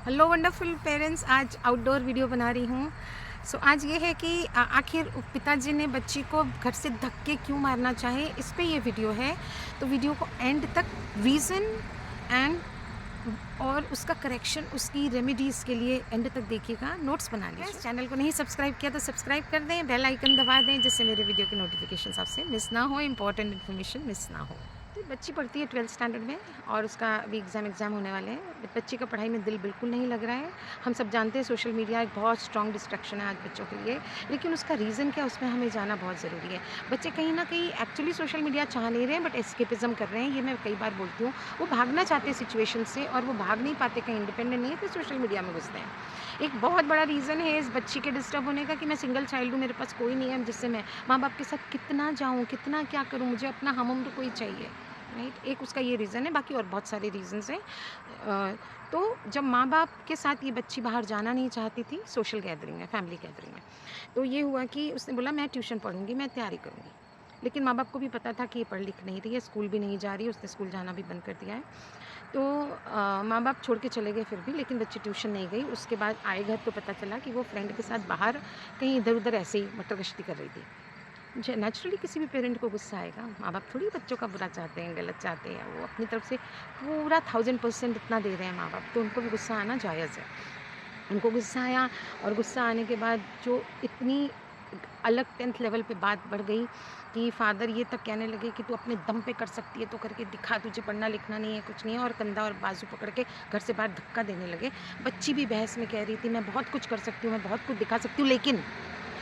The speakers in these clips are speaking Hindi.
हेलो वंडरफुल पेरेंट्स, आज आउटडोर वीडियो बना रही हूँ। आज ये है कि आखिर पिताजी ने बच्ची को घर से धक्के क्यों मारना चाहे, इस पे ये वीडियो है। तो वीडियो को एंड तक रीज़न एंड और उसका करेक्शन, उसकी रेमेडीज़ के लिए एंड तक देखिएगा, नोट्स बना लीजिए। चैनल को नहीं सब्सक्राइब किया तो सब्सक्राइब कर दें, बेल आइकन दबा दें जिससे मेरे वीडियो की नोटिफिकेशन आपसे मिस ना हो, इंपॉर्टेंट इन्फॉर्मेशन मिस ना हो। तो बच्ची पढ़ती है 12th स्टैंडर्ड में और उसका अभी एग्ज़ाम होने वाले हैं। बच्ची का पढ़ाई में दिल बिल्कुल नहीं लग रहा है। हम सब जानते हैं सोशल मीडिया एक बहुत स्ट्रॉन्ग डिस्ट्रैक्शन है आज बच्चों के लिए, लेकिन उसका रीज़न क्या, उसमें हमें जानना बहुत ज़रूरी है। बच्चे कहीं ना कहीं एक्चुअली सोशल मीडिया चाह नहीं रहे हैं, बट एस्केपिज्म कर रहे हैं। ये मैं कई बार बोलती हूँ, वो भागना चाहते हैं सिचुएशन से और वो भाग नहीं पाते, कहीं इंडिपेंडेंट नहीं है, तो सोशल मीडिया में घुसते हैं। एक बहुत बड़ा रीज़न है इस बच्ची के डिस्टर्ब होने का कि मैं सिंगल चाइल्ड हूँ, मेरे पास कोई नहीं है जिससे मैं माँ बाप के साथ कितना जाऊँ, कितना क्या करूँ, मुझे अपना हम उम्र कोई चाहिए, राइट। एक उसका ये रीज़न है, बाकी और बहुत सारे रीज़न्स हैं। तो जब माँ बाप के साथ ये बच्ची बाहर जाना नहीं चाहती थी सोशल गैदरिंग में, फैमिली गैदरिंग में, तो ये हुआ कि उसने बोला मैं ट्यूशन पढ़ूंगी, मैं तैयारी करूंगी। लेकिन माँ बाप को भी पता था कि ये पढ़ लिख नहीं रही है, स्कूल भी नहीं जा रही है, उसने स्कूल जाना भी बंद कर दिया है। तो माँ बाप छोड़ के चले गए फिर भी, लेकिन बच्ची ट्यूशन नहीं गई। उसके बाद आए घर तो पता चला कि वो फ्रेंड के साथ बाहर कहीं इधर उधर ऐसे ही मटर गश्ती कर रही थी। नेचुरली किसी भी पेरेंट को गुस्सा आएगा। माँ बाप थोड़ी बच्चों का बुरा चाहते हैं, गलत चाहते हैं। वो अपनी तरफ से पूरा 1000% इतना दे रहे हैं माँ बाप, तो उनको भी गुस्सा आना जायज़ है। उनको गुस्सा आया और गुस्सा आने के बाद जो इतनी अलग 10th लेवल पे बात बढ़ गई कि फादर ये तक कहने लगे कि तू अपने दम पे कर सकती है तो करके दिखा, तुझे पढ़ना लिखना नहीं है, कुछ नहीं है, और कंधा और बाजू पकड़ के घर से बाहर धक्का देने लगे। बच्ची भी बहस में कह रही थी मैं बहुत कुछ कर सकती हूँ, मैं बहुत कुछ दिखा सकती हूँ,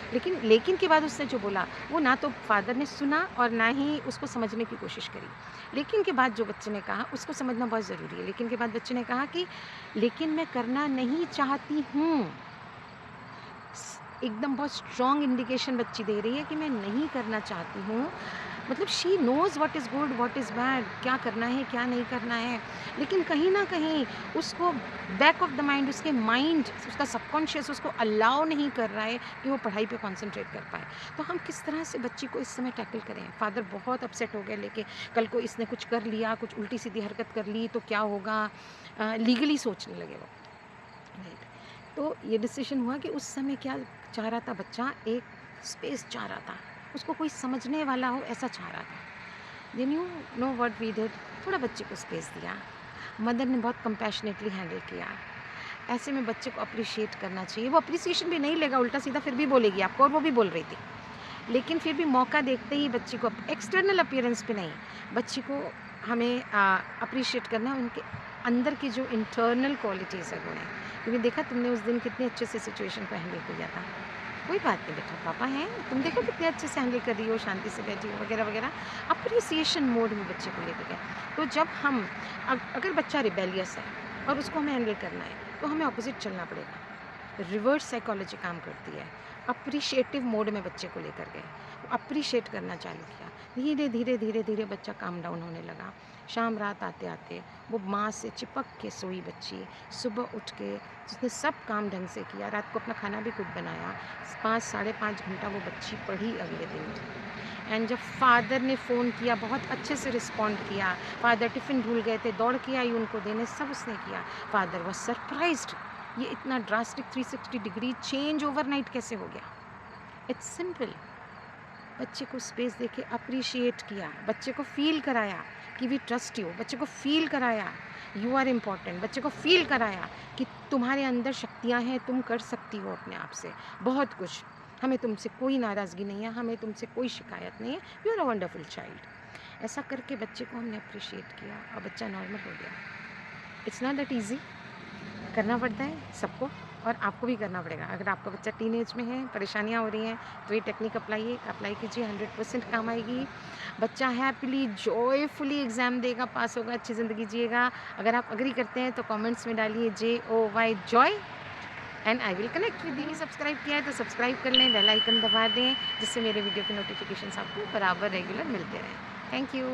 लेकिन के बाद उसने जो बोला वो ना तो फादर ने सुना और ना ही उसको समझने की कोशिश करी। लेकिन के बाद जो बच्चे ने कहा उसको समझना बहुत ज़रूरी है। लेकिन के बाद बच्चे ने कहा कि लेकिन मैं करना नहीं चाहती हूँ। एकदम बहुत स्ट्रॉन्ग इंडिकेशन बच्ची दे रही है कि मैं नहीं करना चाहती हूँ। मतलब she knows what is good what is bad, क्या करना है क्या नहीं करना है। लेकिन कहीं ना कहीं उसको बैक ऑफ द माइंड, उसके माइंड, उसका सबकॉन्शियस उसको अलाउ नहीं कर रहा है कि वो पढ़ाई पे कंसंट्रेट कर पाए। तो हम किस तरह से बच्ची को इस समय टैकल करें। फादर बहुत अपसेट हो गए लेके, कल को इसने कुछ कर लिया, कुछ उल्टी सीधी हरकत कर ली तो क्या होगा, लीगली सोचने लगे वो, राइट। तो ये डिसीजन हुआ कि उस समय क्या चाह रहा था बच्चा, एक स्पेस चाह रहा था, उसको कोई समझने वाला हो ऐसा चाह रहा था। Then you know what we did, थोड़ा बच्चे को स्पेस दिया। मदर ने बहुत कंपैशनेटली हैंडल किया। ऐसे में बच्चे को अप्रिशिएट करना चाहिए। वो अप्रिसिएशन भी नहीं लेगा, उल्टा सीधा फिर भी बोलेगी आपको, और वो भी बोल रही थी। लेकिन फिर भी मौका देखते ही बच्ची को, एक्सटर्नल अपीयरेंस पे नहीं, बच्ची को हमें अप्रिशिएट करना है उनके अंदर की जो इंटरनल क्वालिटीज़ है, गुण है। क्योंकि देखा तुमने उस दिन कितने अच्छे से सिचुएशन को हैंडल किया था। कोई बात नहीं बेटा, पापा हैं, तुम देखो कितने अच्छे से हैंडल कर रही हो, शांति से बैठी हो, वगैरह वगैरह। अप्रिसिएशन मोड में बच्चे को लेकर गए। तो जब हम अगर बच्चा रिबेलियस है और उसको हमें हैंडल करना है तो हमें ऑपोजिट चलना पड़ेगा। रिवर्स साइकोलॉजी काम करती है। अप्रिशिएटिव मोड में बच्चे को लेकर गए, अप्रिशिएट करना चालू किया। धीरे धीरे धीरे धीरे बच्चा काम डाउन होने लगा। शाम रात आते आते वो माँ से चिपक के सोई बच्ची। सुबह उठ के उसने सब काम ढंग से किया, रात को अपना खाना भी खुद बनाया। 5 साढ़े 5 घंटा वो बच्ची पढ़ी अगले दिन। एंड जब फादर ने फ़ोन किया बहुत अच्छे से रिस्पॉन्ड किया। फादर टिफ़िन भूल गए थे, दौड़ के आई उनको देने, सब उसने किया। फादर वॉज सरप्राइज्ड, ये इतना ड्रास्टिक 360 डिग्री चेंज ओवरनाइट कैसे हो गया। It's simple. बच्चे को स्पेस देके अप्रिशिएट किया, बच्चे को फील कराया कि वी ट्रस्ट यू, बच्चे को फील कराया यू आर इम्पॉर्टेंट, बच्चे को फील कराया कि तुम्हारे अंदर शक्तियाँ हैं, तुम कर सकती हो अपने आप से बहुत कुछ। हमें तुमसे कोई नाराज़गी नहीं है, हमें तुमसे कोई शिकायत नहीं है, you are a wonderful child. ऐसा करके बच्चे को हमने अप्रिशिएट किया और बच्चा नॉर्मल हो गया। इट्स नॉट दैट ईजी, करना पड़ता है सबको, और आपको भी करना पड़ेगा। अगर आपका बच्चा टीनेज में है, परेशानियाँ हो रही हैं, तो ये टेक्निक अप्लाई कीजिए, 100% काम आएगी। बच्चा हैप्पीली जॉयफुली एग्ज़ाम देगा, पास होगा, अच्छी ज़िंदगी जिएगा। अगर आप एग्री करते हैं तो कमेंट्स में डालिए JOY Joy, and I will connect with you. Subscribe किया है तो सब्सक्राइब कर लें, बेल आइकन दबा दें जिससे मेरे वीडियो के नोटिफिकेशंस आपको बराबर रेगुलर मिलते रहें। Thank you.